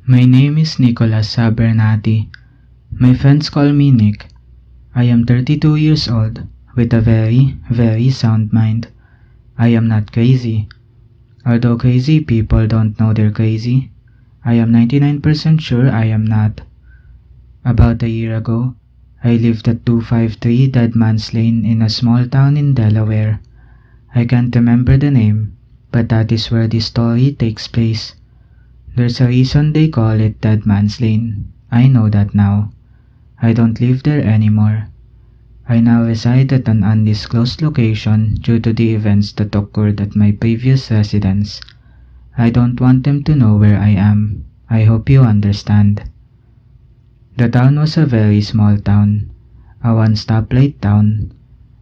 My name is Nicholas Sabernati. My friends call me Nick. I am 32 years old with a very, very sound mind. I am not crazy. Although crazy people don't know they're crazy, I am 99% sure I am not. About a year ago, I lived at 253 Dead Man's Lane in a small town in Delaware. I can't remember the name, but that is where this story takes place. There's a reason they call it Dead Man's Lane. I know that now. I don't live there anymore. I now reside at an undisclosed location due to the events that occurred at my previous residence. I don't want them to know where I am. I hope you understand. The town was a very small town, a one-stoplight town,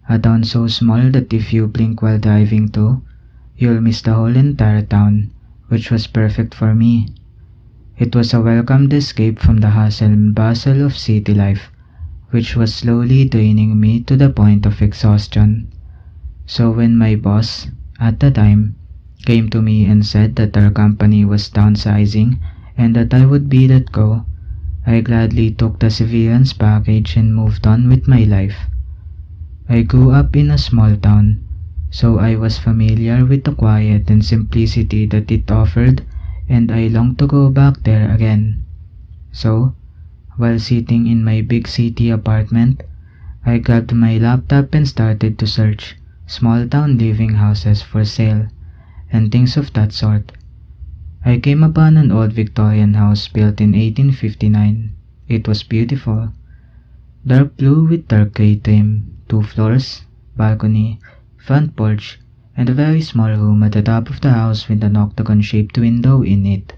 a town so small that if you blink while driving through, you'll miss the whole entire town, which was perfect for me. It was a welcomed escape from the hustle and bustle of city life, which was slowly draining me to the point of exhaustion. So when my boss, at the time, came to me and said that our company was downsizing and that I would be let go, I gladly took the severance package and moved on with my life. I grew up in a small town, so I was familiar with the quiet and simplicity that it offered, and I longed to go back there again. So, while sitting in my big city apartment, I grabbed my laptop and started to search small town living houses for sale and things of that sort. I came upon an old Victorian house built in 1859. It was beautiful. Dark blue with dark grey trim, 2 floors, balcony, front porch, and a very small room at the top of the house with an octagon-shaped window in it.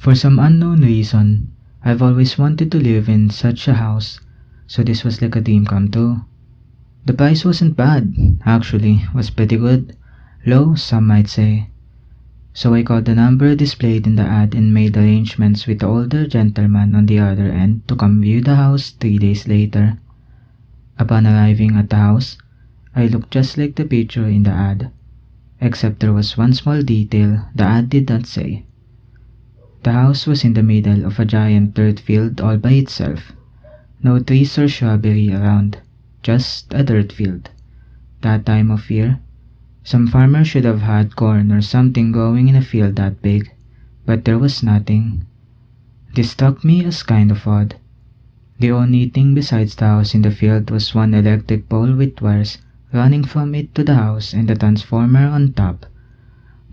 For some unknown reason, I've always wanted to live in such a house, so this was like a dream come true. The price wasn't bad, actually, was pretty good. Low, some might say. So I called the number displayed in the ad and made arrangements with the older gentleman on the other end to come view the house 3 days later. Upon arriving at the house, I looked just like the picture in the ad, except there was one small detail the ad did not say. The house was in the middle of a giant dirt field all by itself. No trees or shrubbery around, just a dirt field. That time of year, some farmer should have had corn or something growing in a field that big, but there was nothing. This struck me as kind of odd. The only thing besides the house in the field was one electric pole with wires running from it to the house and a transformer on top.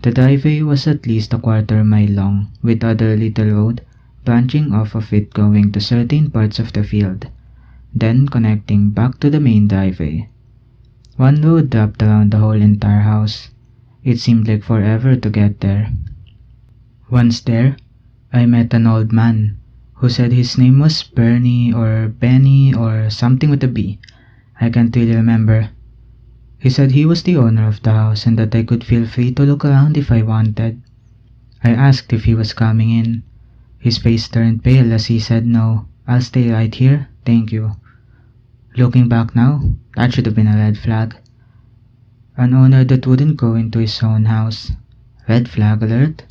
The driveway was at least a quarter mile long, with other little road branching off of it going to certain parts of the field, then connecting back to the main driveway. One road wrapped around the whole entire house. It seemed like forever to get there. Once there, I met an old man who said his name was Bernie or Benny or something with a B. I can't really remember. He said he was the owner of the house and that I could feel free to look around if I wanted. I asked if he was coming in. His face turned pale as he said no, I'll stay right here, thank you. Looking back now, that should have been a red flag. An owner that wouldn't go into his own house. Red flag alert.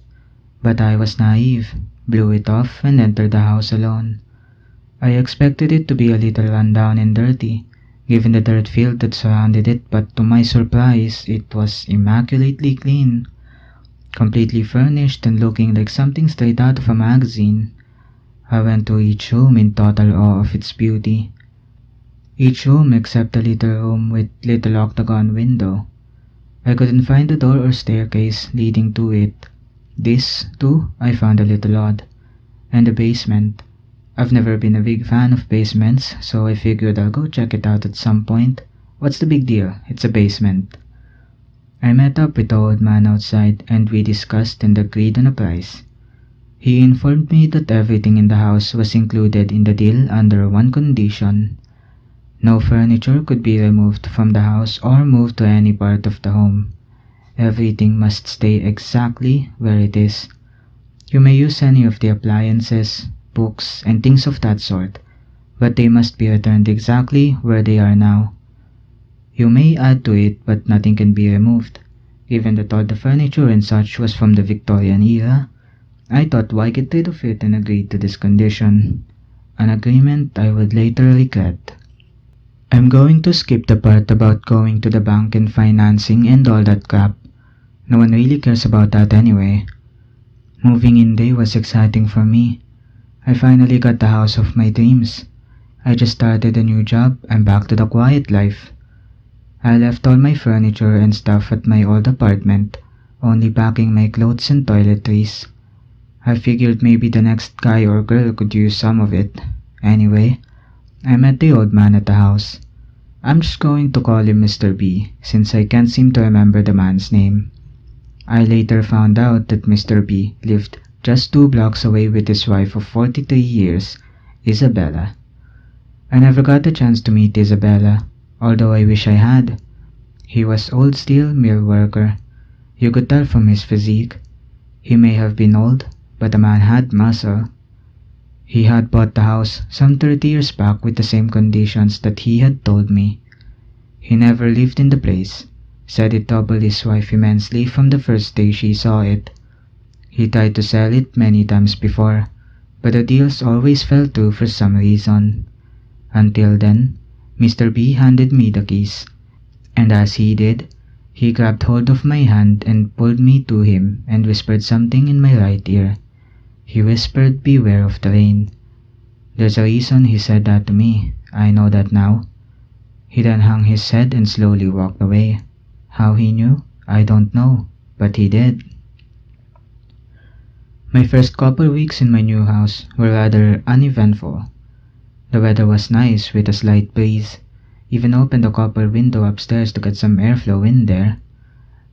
But I was naive, blew it off and entered the house alone. I expected it to be a little rundown and dirty, given the dirt field that surrounded it, but to my surprise, it was immaculately clean, completely furnished and looking like something straight out of a magazine. I went to each room in total awe of its beauty. Each room except the little room with little octagon window. I couldn't find a door or staircase leading to it. This, too, I found a little odd. And the basement. I've never been a big fan of basements, so I figured I'll go check it out at some point. What's the big deal? It's a basement. I met up with the old man outside and we discussed and agreed on a price. He informed me that everything in the house was included in the deal under one condition. No furniture could be removed from the house or moved to any part of the home. Everything must stay exactly where it is. You may use any of the appliances, books, and things of that sort, but they must be returned exactly where they are now. You may add to it, but nothing can be removed, given that all the furniture and such was from the Victorian era. I thought why get rid of it and agreed to this condition, an agreement I would later regret. I'm going to skip the part about going to the bank and financing and all that crap. No one really cares about that anyway. Moving in day was exciting for me. I finally got the house of my dreams. I just started a new job and back to the quiet life. I left all my furniture and stuff at my old apartment, only packing my clothes and toiletries. I figured maybe the next guy or girl could use some of it. Anyway, I met the old man at the house. I'm just going to call him Mr. B since I can't seem to remember the man's name. I later found out that Mr. B lived just 2 blocks away with his wife of 43 years, Isabella. I never got a chance to meet Isabella, although I wish I had. He was old steel mill worker. You could tell from his physique. He may have been old, but the man had muscle. He had bought the house some 30 years back with the same conditions that he had told me. He never lived in the place, said it troubled his wife immensely from the first day she saw it. He tried to sell it many times before, but the deals always fell through for some reason. Until then, Mr. B handed me the keys, and as he did, he grabbed hold of my hand and pulled me to him and whispered something in my right ear. He whispered, "Beware of the rain." There's a reason he said that to me, I know that now. He then hung his head and slowly walked away. How he knew, I don't know, but he did. My first couple weeks in my new house were rather uneventful. The weather was nice with a slight breeze. Even opened a copper window upstairs to get some airflow in there.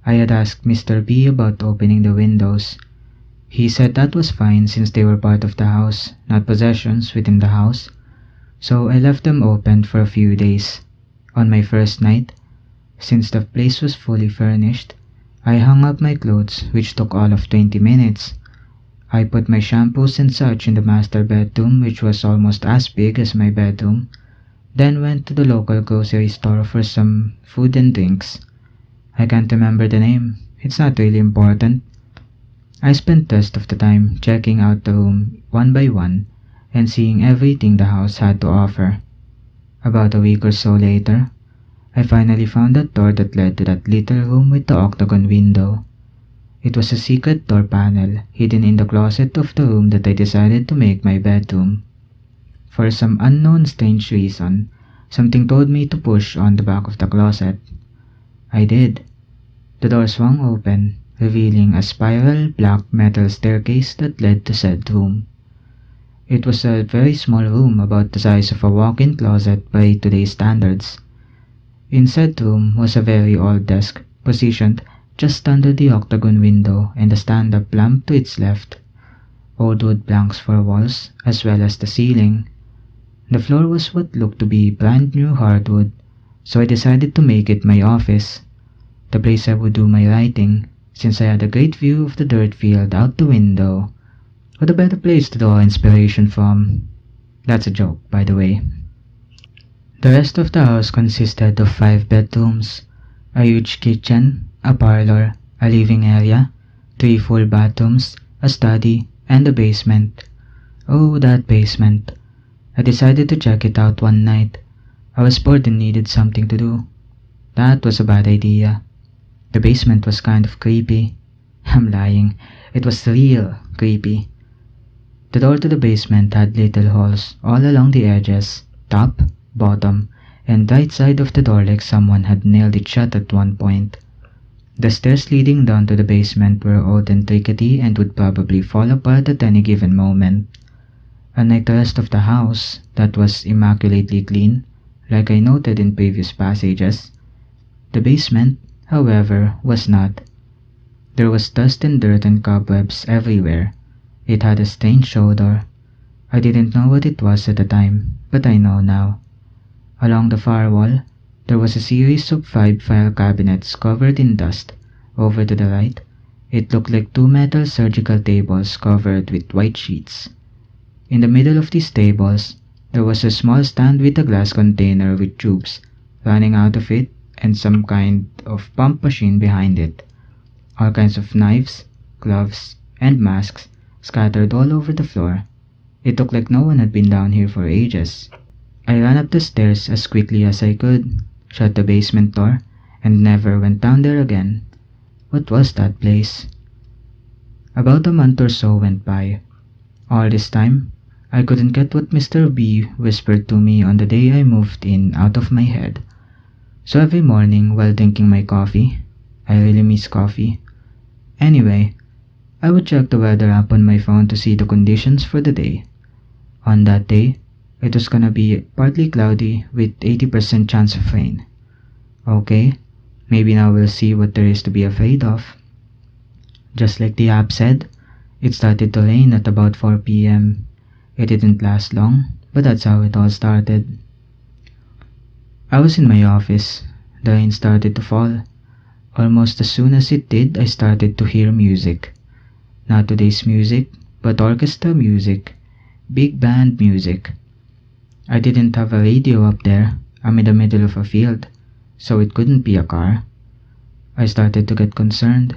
I had asked Mr. B about opening the windows. He said that was fine since they were part of the house, not possessions within the house. So I left them opened for a few days. On my first night, since the place was fully furnished, I hung up my clothes, which took all of 20 minutes. I put my shampoos and such in the master bedroom, which was almost as big as my bedroom, then went to the local grocery store for some food and drinks. I can't remember the name, it's not really important. I spent the rest of the time checking out the room one by one and seeing everything the house had to offer. About a week or so later, I finally found that door that led to that little room with the octagon window. It was a secret door panel hidden in the closet of the room that I decided to make my bedroom. For some unknown strange reason, something told me to push on the back of the closet. I did. The door swung open, revealing a spiral black metal staircase that led to said room. It was a very small room, about the size of a walk-in closet by today's standards. In said room was a very old desk, positioned just under the octagon window and a stand-up lamp to its left. Old wood planks for walls, as well as the ceiling. The floor was what looked to be brand new hardwood, so I decided to make it my office, the place I would do my writing, since I had a great view of the dirt field out the window. What a better place to draw inspiration from? That's a joke, by the way. The rest of the house consisted of 5 bedrooms, a huge kitchen, a parlor, a living area, 3 full bathrooms, a study, and a basement. Oh, that basement. I decided to check it out one night. I was bored and needed something to do. That was a bad idea. The basement was kind of creepy. I'm lying. It was real creepy. The door to the basement had little holes all along the edges, top, bottom, and right side of the door like someone had nailed it shut at one point. The stairs leading down to the basement were old and rickety and would probably fall apart at any given moment. Unlike the rest of the house, that was immaculately clean, like I noted in previous passages, the basement, however, was not. There was dust and dirt and cobwebs everywhere. It had a strange odor. I didn't know what it was at the time, but I know now. Along the far wall, there was a series of 5 file cabinets covered in dust. Over to the right, it looked like 2 metal surgical tables covered with white sheets. In the middle of these tables, there was a small stand with a glass container with tubes running out of it and some kind of pump machine behind it. All kinds of knives, gloves, and masks scattered all over the floor. It looked like no one had been down here for ages. I ran up the stairs as quickly as I could, shut the basement door, and never went down there again. What was that place? About a month or so went by. All this time, I couldn't get what Mr. B whispered to me on the day I moved in out of my head. So every morning while drinking my coffee, I really miss coffee. Anyway, I would check the weather app on my phone to see the conditions for the day. On that day, it was gonna be partly cloudy with 80% chance of rain. Okay, maybe now we'll see what there is to be afraid of. Just like the app said, it started to rain at about 4 p.m. It didn't last long, but that's how it all started. I was in my office. The rain started to fall. Almost as soon as it did, I started to hear music. Not today's music, but orchestra music. Big band music. I didn't have a radio up there. I'm in the middle of a field, so it couldn't be a car. I started to get concerned.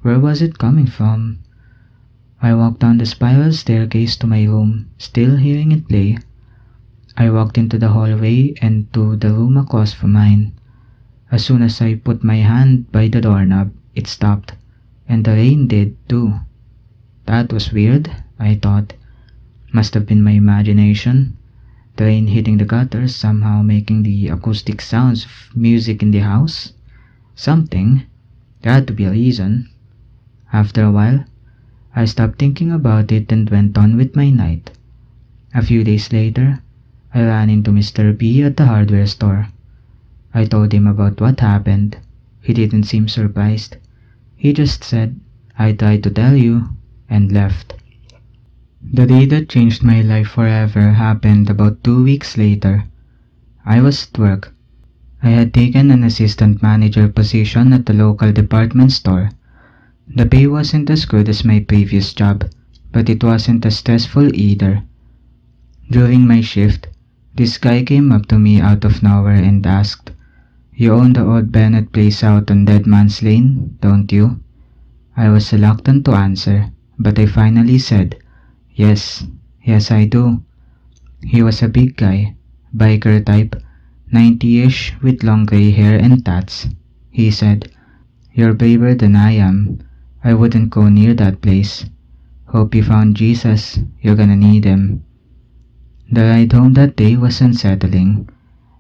Where was it coming from? I walked down the spiral staircase to my room, still hearing it play. I walked into the hallway and to the room across from mine. As soon as I put my hand by the doorknob, it stopped, and the rain did too. That was weird, I thought. Must have been my imagination. The rain hitting the gutters somehow making the acoustic sounds of music in the house. Something. There had to be a reason. After a while, I stopped thinking about it and went on with my night. A few days later, I ran into Mr. B at the hardware store. I told him about what happened. He didn't seem surprised. He just said, "I tried to tell you," and left. The day that changed my life forever happened about 2 weeks later. I was at work. I had taken an assistant manager position at the local department store. The pay wasn't as good as my previous job, but it wasn't as stressful either. During my shift, this guy came up to me out of nowhere and asked, "You own the old Bennett place out on Dead Man's Lane, don't you?" I was reluctant to answer, but I finally said, Yes, I do." He was a big guy, biker type, 90-ish with long gray hair and tats. He said, "You're braver than I am. I wouldn't go near that place. Hope you found Jesus. You're gonna need him." The ride home that day was unsettling.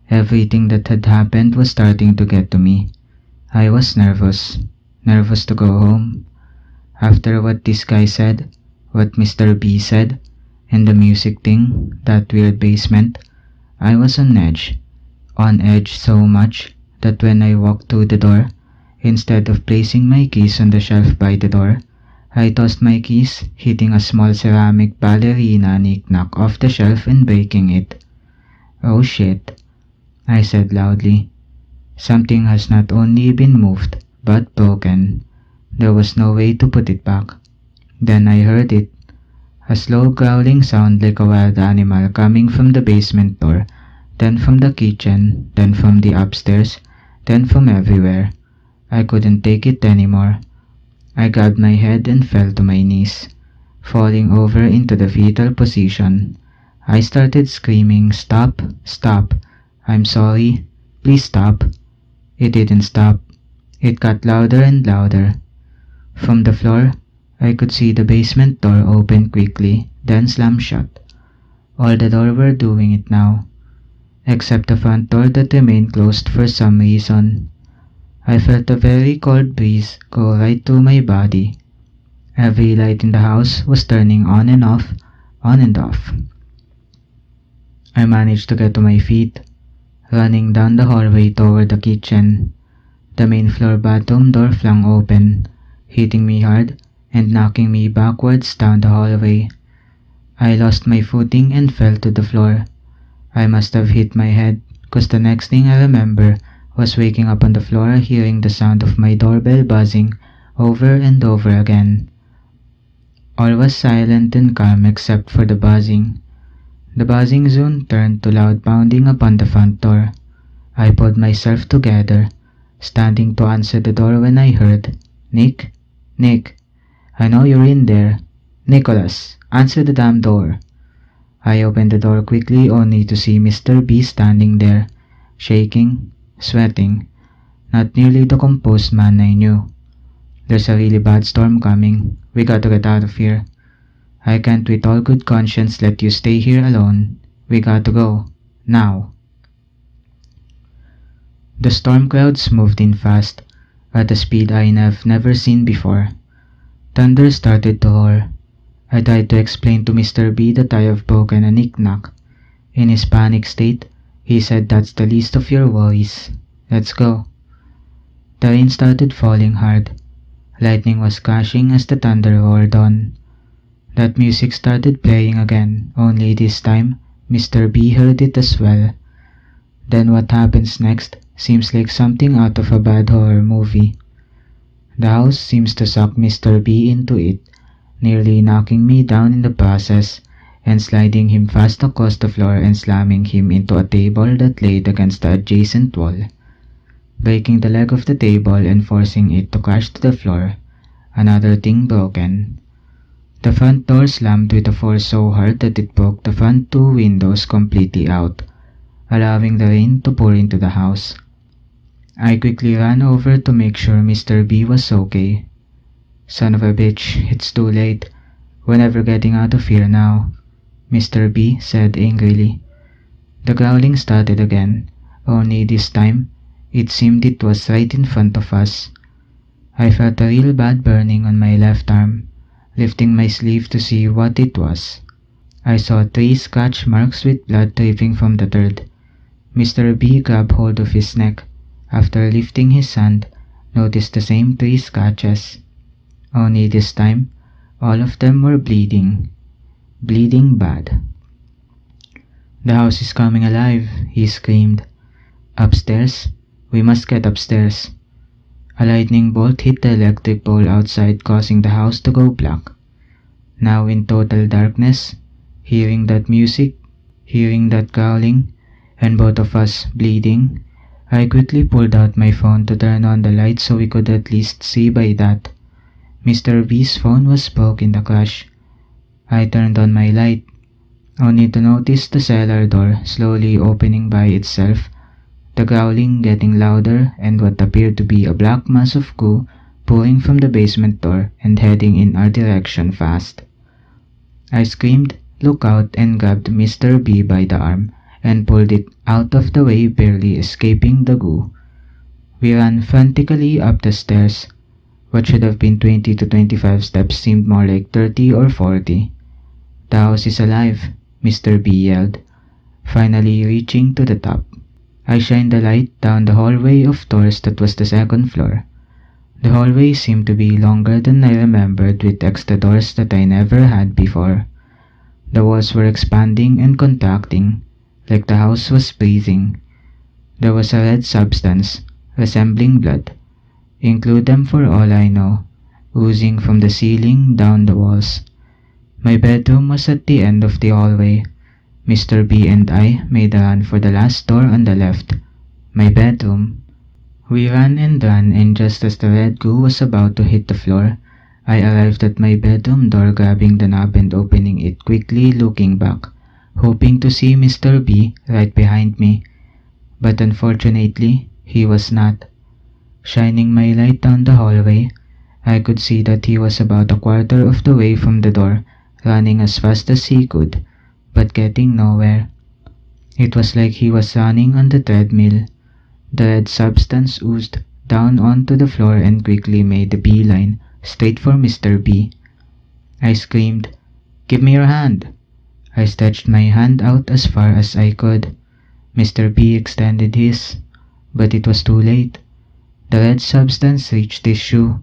Everything that had happened was starting to get to me. I was nervous to go home. After what this guy said, what Mr. B said, and the music thing, that weird basement, I was on edge. On edge so much that when I walked through the door, instead of placing my keys on the shelf by the door, I tossed my keys, hitting a small ceramic ballerina knick-knack off the shelf and breaking it. "Oh shit," I said loudly. Something has not only been moved, but broken. There was no way to put it back. Then I heard it. A slow growling sound like a wild animal coming from the basement door, then from the kitchen, then from the upstairs, then from everywhere. I couldn't take it anymore. I grabbed my head and fell to my knees, falling over into the fetal position. I started screaming, "Stop, stop, I'm sorry, please stop." It didn't stop. It got louder and louder. From the floor, I could see the basement door open quickly, then slam shut. All the doors were doing it now, except the front door that remained closed for some reason. I felt a very cold breeze go right through my body. Every light in the house was turning on and off, on and off. I managed to get to my feet, running down the hallway toward the kitchen. The main floor bathroom door flung open, hitting me hard and knocking me backwards down the hallway. I lost my footing and fell to the floor. I must have hit my head, 'cause the next thing I remember was waking up on the floor hearing the sound of my doorbell buzzing over and over again. All was silent and calm except for the buzzing. The buzzing soon turned to loud pounding upon the front door. I pulled myself together, standing to answer the door when I heard, Nick, I know you're in there. Nicholas, answer the damn door. I opened the door quickly only to see Mr. B standing there, shaking, sweating, not nearly the composed man I knew. There's a really bad storm coming. We gotta get out of here. I can't with all good conscience let you stay here alone. We gotta go. Now. The storm clouds moved in fast, at a speed I've never seen before. Thunder started to roar. I tried to explain to Mr. B that I have broken a knick-knack. In his panic state, he said that's the least of your worries. Let's go. The rain started falling hard. Lightning was crashing as the thunder roared on. That music started playing again, only this time, Mr. B heard it as well. Then what happens next seems like something out of a bad horror movie. The house seems to suck Mr. B into it, nearly knocking me down in the process, and sliding him fast across the floor and slamming him into a table that laid against the adjacent wall, breaking the leg of the table and forcing it to crash to the floor. Another thing broken. The front door slammed with a force so hard that it broke the front two windows completely out, allowing the rain to pour into the house. I quickly ran over to make sure Mr. B was okay. Son of a bitch, it's too late. We're never getting out of here now, Mr. B said angrily. The growling started again, only this time, it seemed it was right in front of us. I felt a real bad burning on my left arm, lifting my sleeve to see what it was. I saw 3 scratch marks with blood dripping from the third. Mr. B grabbed hold of his neck. After lifting his hand, noticed the same 3 scratches. Only this time, all of them were bleeding. Bleeding bad. The house is coming alive, he screamed. Upstairs? We must get upstairs. A lightning bolt hit the electric pole outside, causing the house to go black. Now in total darkness, hearing that music, hearing that growling, and both of us bleeding, I quickly pulled out my phone to turn on the light so we could at least see by that. Mr. B's phone was broke in the crash. I turned on my light, only to notice the cellar door slowly opening by itself, the growling getting louder, and what appeared to be a black mass of goo pouring from the basement door and heading in our direction fast. I screamed, "Look out," and grabbed Mr. B by the arm and pulled it out of the way, barely escaping the goo. We ran frantically up the stairs. What should have been 20 to 25 steps seemed more like 30 or 40. "The house is alive," Mr. B yelled, finally reaching to the top. I shined the light down the hallway of doors that was the second floor. The hallway seemed to be longer than I remembered, with extra doors that I never had before. The walls were expanding and contracting, like the house was breathing. There was a red substance, resembling blood, include them for all I know, oozing from the ceiling down the walls. My bedroom was at the end of the hallway. Mr. B and I made a run for the last door on the left, my bedroom. We ran, and just as the red goo was about to hit the floor, I arrived at my bedroom door, grabbing the knob and opening it quickly, looking back, hoping to see Mr. B right behind me. But unfortunately, he was not. Shining my light down the hallway, I could see that he was about a quarter of the way from the door, running as fast as he could, but getting nowhere. It was like he was running on the treadmill. The red substance oozed down onto the floor and quickly made a beeline straight for Mr. B. I screamed, "Give me your hand!" I stretched my hand out as far as I could. Mr. B extended his, but it was too late. The red substance reached his shoe.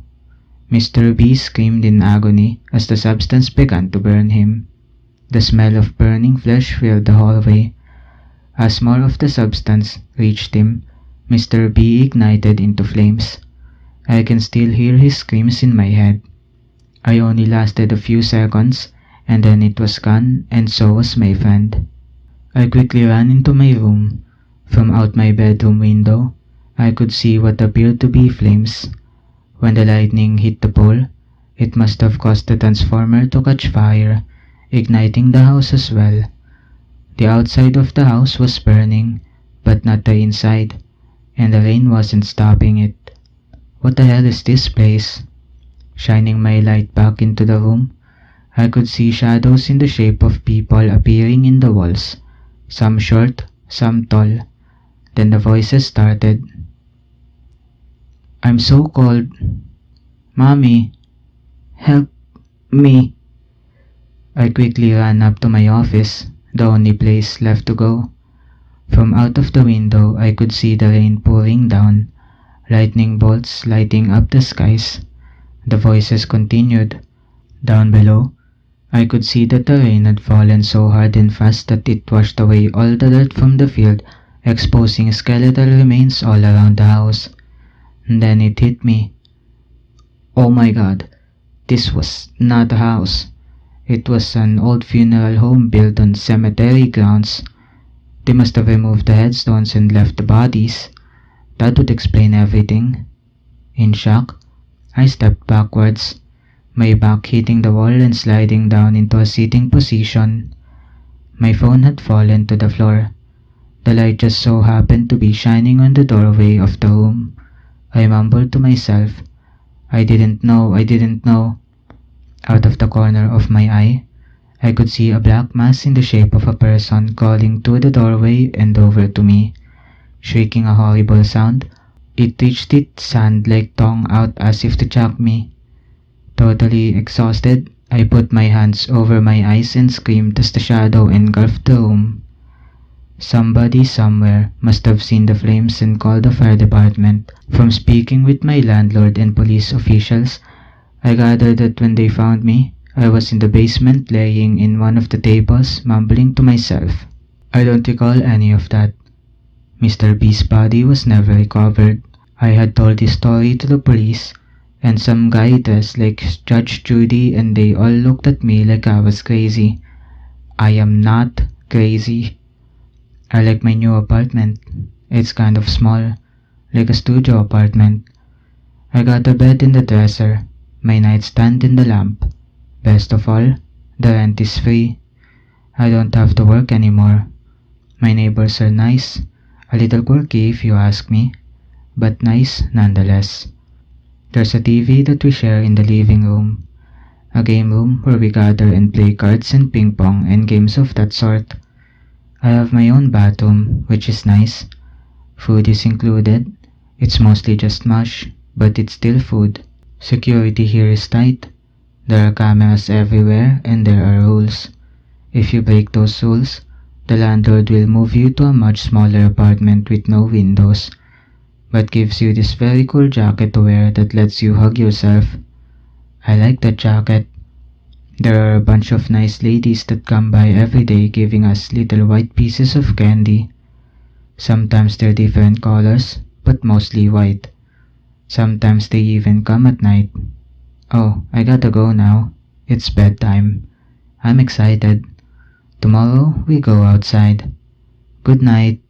Mr. B screamed in agony as the substance began to burn him. The smell of burning flesh filled the hallway. As more of the substance reached him, Mr. B ignited into flames. I can still hear his screams in my head. I only lasted a few seconds, and then it was gone, and so was my friend. I quickly ran into my room. From out my bedroom window, I could see what appeared to be flames. When the lightning hit the pole, It must have caused the transformer to catch fire, igniting the house as well. The outside of the house was burning, but not the inside, and the rain wasn't stopping it. What the hell is this place? Shining my light back into the room, I could see shadows in the shape of people appearing in the walls, some short, some tall. Then the voices started. I'm so cold. Mommy, help me. I quickly ran up to my office, the only place left to go. From out of the window, I could see the rain pouring down, lightning bolts lighting up the skies. The voices continued. Down below, I could see that the rain had fallen so hard and fast that it washed away all the dirt from the field, exposing skeletal remains all around the house. And then it hit me. Oh my god, this was not a house. It was an old funeral home built on cemetery grounds. They must have removed the headstones and left the bodies. That would explain everything. In shock, I stepped backwards, my back hitting the wall and sliding down into a sitting position. My phone had fallen to the floor. The light just so happened to be shining on the doorway of the room. I mumbled to myself, I didn't know. Out of the corner of my eye, I could see a black mass in the shape of a person crawling through the doorway and over to me. Shrieking a horrible sound, it reached its hand-like tongue out as if to choke me. Totally exhausted, I put my hands over my eyes and screamed as the shadow engulfed the room. Somebody somewhere must have seen the flames and called the fire department. From speaking with my landlord and police officials, I gathered that when they found me, I was in the basement laying in one of the tables, mumbling to myself. I don't recall any of that. Mr. B's body was never recovered. I had told his story to the police, and some guy dressed like Judge Judy, and they all looked at me like I was crazy. I am not crazy. I like my new apartment. It's kind of small, like a studio apartment. I got a bed in the dresser, my nightstand in the lamp. Best of all, the rent is free. I don't have to work anymore. My neighbors are nice, a little quirky if you ask me, but nice nonetheless. There's a TV that we share in the living room, a game room where we gather and play cards and ping pong and games of that sort. I have my own bathroom, which is nice. Food is included. It's mostly just mush, but it's still food. Security here is tight. There are cameras everywhere and there are rules. If you break those rules, the landlord will move you to a much smaller apartment with no windows, but gives you this very cool jacket to wear that lets you hug yourself. I like that jacket. There are a bunch of nice ladies that come by every day giving us little white pieces of candy. Sometimes they're different colors, but mostly white. Sometimes they even come at night. Oh, I gotta go now. It's bedtime. I'm excited. Tomorrow we go outside. Good night.